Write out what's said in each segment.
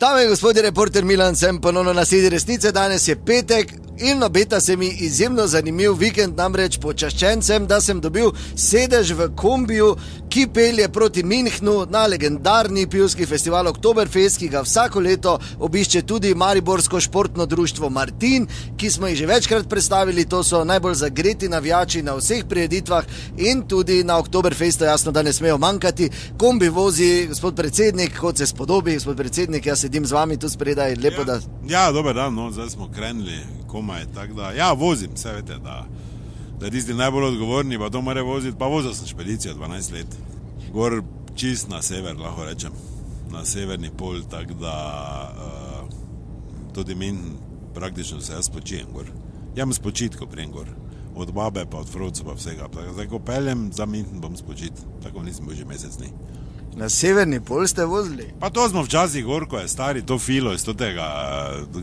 Dame in gospodje, reporter Milan, sem ponovno na sedi resnice. Danes je petek in obeta se mi izjemno zanimiv vikend, namreč počaščen sem, da sem dobil sedež v kombiju, ki pelje proti Münchnu na legendarni pivski festival Oktoberfest, ki ga vsako leto obišče tudi mariborsko športno društvo Martin, ki smo jih že večkrat predstavili. To so najbolj zagreti navijači na vseh prireditvah in tudi na Oktoberfestu, jasno, da ne smejo manjkati. Kombi vozi gospod predsednik, kot se spodobi. Gospod predsednik, jaz sedim z vami tu spredaj, lepo da... Ja, dober dan, no, zdaj smo krenili komaj, tako da, ja, vozim, vse vete, da tisti najbolj odgovorni, pa to mora voziti, pa vozil sem špedicijo 12 let. Gor čist na sever, lahko rečem, na severni pol, tako da tudi min praktično se jaz spočijem gor. Jam spočit, ko prijem gor, od babe pa od frocu pa vsega, zdaj ko peljem, za min bom spočit, tako nisem bil že mesec dni. Na severni pol ste vozili? Pa to smo včasih gor, ko je stari to filo iz tega,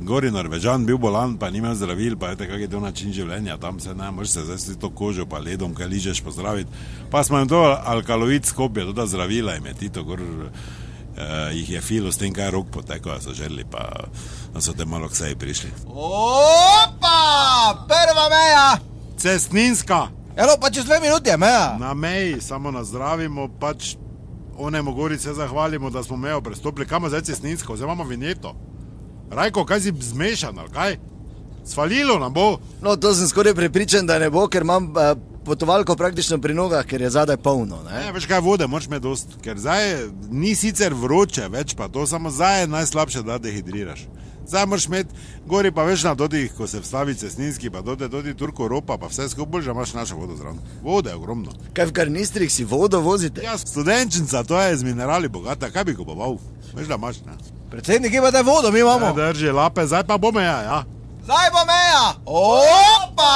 gori Norvežan bil bolan, pa ni imel zdravil, pa je kak je to način življenja, tam se ne moraš se zdaj si to kožo pa ledom, kaj ližeš pozdraviti. Pa smo jim to alkaloid skopje, to da zdravila jim je tito gor, jih je filo s tem, kaj rok poteko, so želili, pa so te malo ksej prišli. Opa! Prva meja! Cestninska! Eno, pa čez 2 minuti je meja. Na meji, samo nazdravimo, pač onemu Gorice zahvalimo, da smo mejo prestopili. Kamo zdaj Cestninsko? Zdaj imamo vinjeto. Rajko, kaj si zmešan, ali kaj? Svalilo nam bo. No, to sem skoraj prepričan, da ne bo, ker imam potovalko praktično pri nogah, ker je zadaj polno, ne? Ne, veš kaj, vode moraš imeti dost, ker zdaj ni sicer vroče več, pa to samo zdaj je najslabše, da dehidriraš. Zdaj moraš imeti, gori pa veš na dodih, ko se vstavi Cestninski, pa dodi Turko Ropa, pa vse skupaj, že imaš našo vodo zraven. Vode je ogromno. Kaj v karnistrih si vodo vozite? Ja, studenčnica, to je z minerali bogata, kaj bi kupoval? Veš, da imaš, ne? Predsednik, imate vodo, mi imamo. Ne, drži lape, zdaj pa bo meja, ja. Zdaj bo meja. Opa!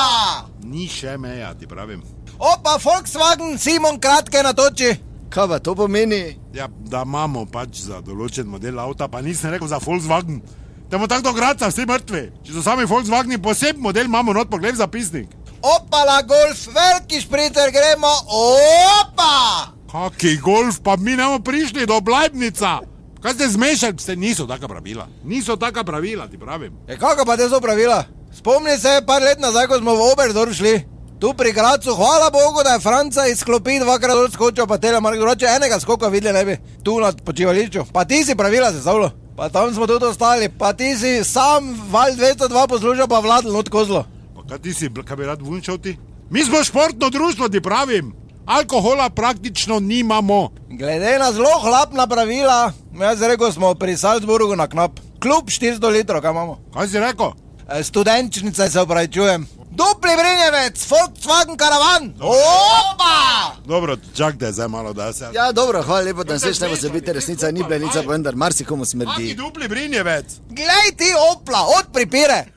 Ni še meja, ti pravim. Opa, Volkswagen, Simon kratke natoči. Kaj pa to pomeni? Ja, da imamo pač za določen model avta, pa nisem rekel za Volkswagen. Temo tako do Graca, vsi mrtvi. Če so sami Volkswageni, poseben model imamo, not pogled zapisnik. Opala, golf, veliki špriter, gremo. Opa! Kaki golf, pa mi nemo prišli do Bleibnica. Kaj ste zmešali? Niso taka pravila. Niso taka pravila, ti pravim. Kako pa te so pravila? Spomni se, par let nazaj, ko smo v Oberdorf šli. Tu pri Gracu, hvala Bogu, da je Franca izklopi 2-krat dol skočil, pa Telemark, drugače enega skoka videli ne bi. Tu na počivališču. Pa ti si pravila sestavljal. Pa tam smo tudi ostali, pa ti si sam val 202 poslušal, pa vladil not kozlo. Pa kaj ti si, kaj bi rad vunčal ti? Mi smo športno društvo, ti pravim. Alkohola praktično nimamo. Glede na zelo hlapna pravila, jaz rekel smo pri Salzburgu na knap. Klub 400 litrov, kaj imamo? Kaj si rekel? Studenčnice se opravičujem. Dupli Brinjevec, Volkswagen Karavan. Opa! Dobro, čakajte zdaj malo, da se... Ja, dobro, hvala lepo, da se šnemo se biti, resnica ni blenica, pa vendar marsikomu smrdi. Kaki dupli Brinjevec? Glej ti Opla, od pripire.